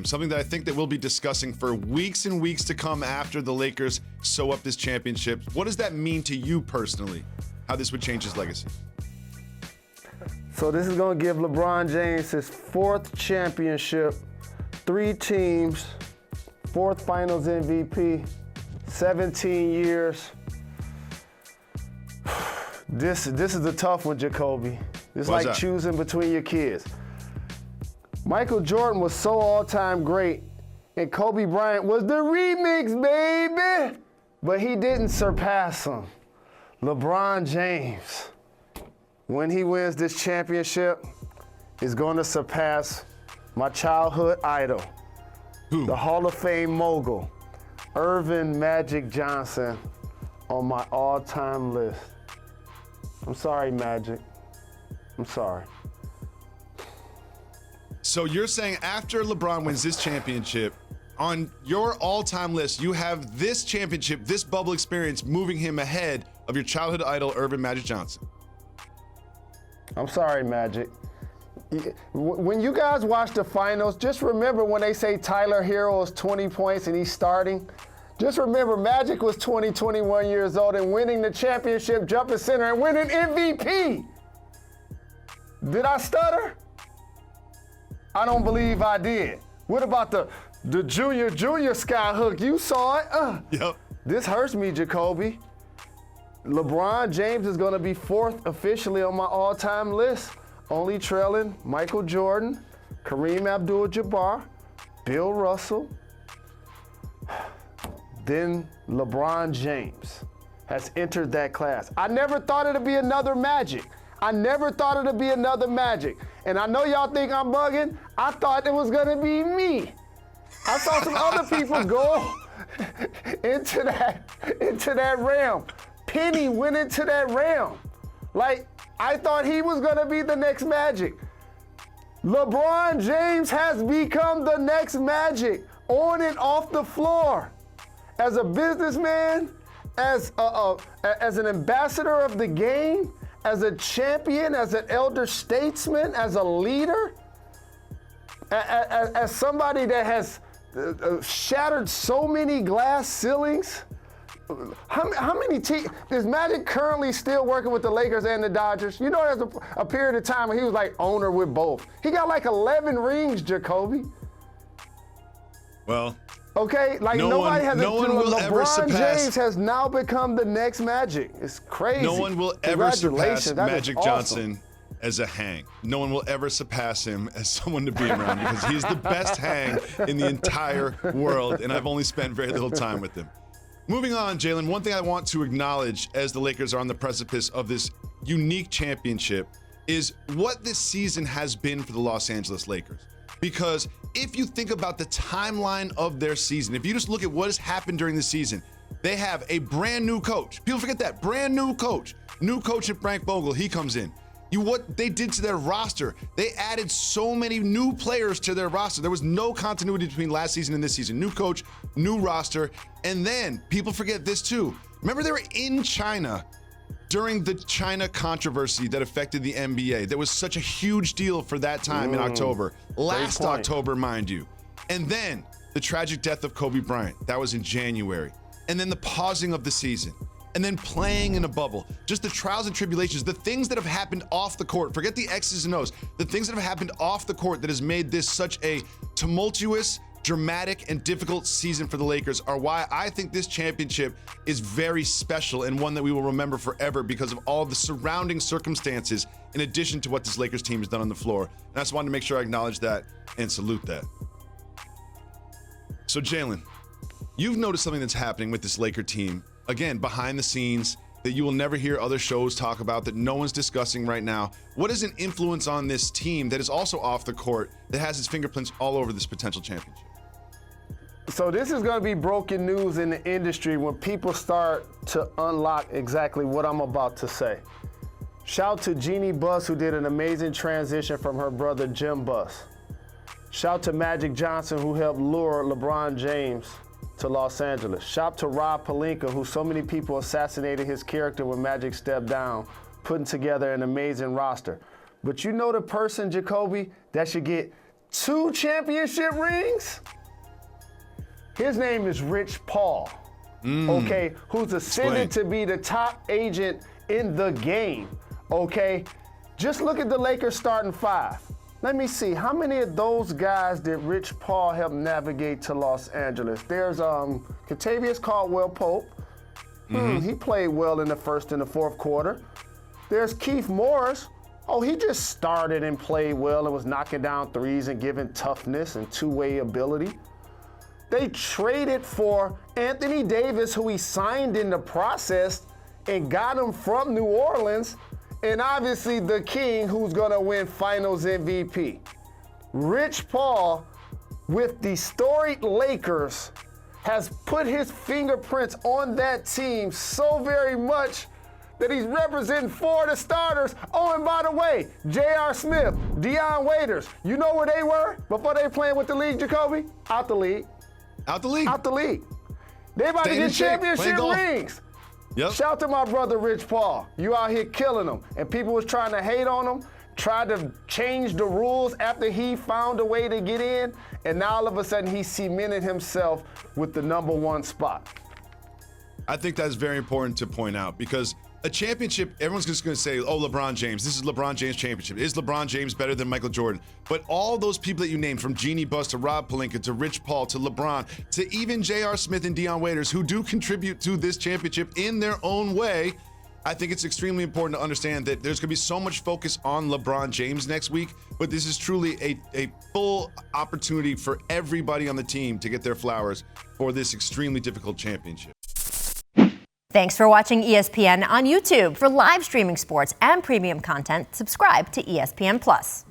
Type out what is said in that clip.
Something that I think that we'll be discussing for weeks and weeks to come after the Lakers sew up this championship. What does that mean to you personally, how this would change his legacy? So this is going to give LeBron James his 4th championship, 3 teams, 4th finals MVP, 17 years. This is a tough one, Jacoby. It's like choosing between your kids. Michael Jordan was so all-time great, and Kobe Bryant was the remix, baby! But he didn't surpass him. LeBron James, when he wins this championship, is going to surpass my childhood idol, the Hall of Fame mogul, Earvin Magic Johnson, on my all-time list. I'm sorry, Magic. I'm sorry. So you're saying after LeBron wins this championship, on your all-time list, you have this championship, this bubble experience, moving him ahead of your childhood idol, Earvin Magic Johnson. I'm sorry, Magic. When you guys watch the finals, just remember when they say Tyler Hero is 20 points and he's starting. Just remember Magic was 20, 21 years old and winning the championship, jumping center, and winning MVP. Did I stutter? I don't believe I did. What about the junior skyhook? You saw it. Yep. This hurts me, Jacoby. LeBron James is going to be 4th officially on my all-time list, only trailing Michael Jordan, Kareem Abdul-Jabbar, Bill Russell. Then LeBron James has entered that class. I never thought it'd be another Magic. I never thought it'd be another Magic. And I know y'all think I'm bugging. I thought it was gonna be me. I saw some other people go into that realm. Penny went into that realm. Like, I thought he was gonna be the next Magic. LeBron James has become the next Magic on and off the floor. As a businessman, as an ambassador of the game, as a champion, as an elder statesman, as a leader, as somebody that has shattered so many glass ceilings. How many teams is Magic currently still working with the Lakers and the Dodgers? You know, there's a period of time when he was like owner with both. He got like 11 rings, Jacoby. Well, okay, like nobody has. No one will ever surpass. James has now become the next Magic. It's crazy. No one will ever surpass Magic awesome. Johnson as a hang. No one will ever surpass him as someone to be around because he's the best hang in the entire world, and I've only spent very little time with him. Moving on, Jalen, one thing I want to acknowledge as the Lakers are on the precipice of this unique championship is what this season has been for the Los Angeles Lakers. Because if you think about the timeline of their season, if you just look at what has happened during the season, they have a brand new coach. People forget that, brand new coach. New coach at Frank Vogel, he comes in. What they did to their roster, they added so many new players to their roster. There was no continuity between last season and this season. New coach, new roster, and then people forget this too. Remember they were in China during the China controversy that affected the NBA. That was such a huge deal for that time in October. Last October, mind you. And then the tragic death of Kobe Bryant. That was in January. And then the pausing of the season. And then playing in a bubble. Just the trials and tribulations, the things that have happened off the court. Forget the X's and O's. The things that have happened off the court that has made this such a tumultuous, dramatic, and difficult season for the Lakers are why I think this championship is very special and one that we will remember forever because of all of the surrounding circumstances in addition to what this Lakers team has done on the floor. And I just wanted to make sure I acknowledge that and salute that. So Jalen, you've noticed something that's happening with this Laker team, again, behind the scenes, that you will never hear other shows talk about, that no one's discussing right now. What is an influence on this team that is also off the court that has its fingerprints all over this potential championship? So this is going to be broken news in the industry when people start to unlock exactly what I'm about to say. Shout to Jeannie Buss, who did an amazing transition from her brother Jim Buss. Shout to Magic Johnson, who helped lure LeBron James to Los Angeles. Shout to Rob Pelinka, who so many people assassinated his character when Magic stepped down, putting together an amazing roster. But you know the person, Jacoby, that should get 2 championship rings? His name is Rich Paul, okay, who's ascended to be the top agent in the game, okay? Just look at the Lakers starting 5. Let me see, how many of those guys did Rich Paul help navigate to Los Angeles? There's Kentavious Caldwell-Pope. He played well in the first and the fourth quarter. There's Keith Morris. Oh, he just started and played well and was knocking down threes and giving toughness and two-way ability. They traded for Anthony Davis, who he signed in the process, and got him from New Orleans, and obviously the king who's gonna win finals MVP. Rich Paul, with the storied Lakers, has put his fingerprints on that team so very much that he's representing 4 of the starters. Oh, and by the way, J.R. Smith, Dion Waiters, you know where they were before they playing with the league, Jacoby? Out the league. Out the league. Out the league. They about to get championship rings. Yep. Shout out to my brother Rich Paul. You out here killing him. And people was trying to hate on him, tried to change the rules after he found a way to get in, and now all of a sudden he cemented himself with the #1 spot. I think that's very important to point out because a championship, everyone's just going to say, oh, LeBron James, this is LeBron James championship. Is LeBron James better than Michael Jordan? But all those people that you named, from Jeannie Buss to Rob Pelinka to Rich Paul to LeBron to even J.R. Smith and Dion Waiters, who do contribute to this championship in their own way, I think it's extremely important to understand that there's going to be so much focus on LeBron James next week, but this is truly a full opportunity for everybody on the team to get their flowers for this extremely difficult championship. Thanks for watching ESPN on YouTube. For live streaming sports and premium content, subscribe to ESPN+.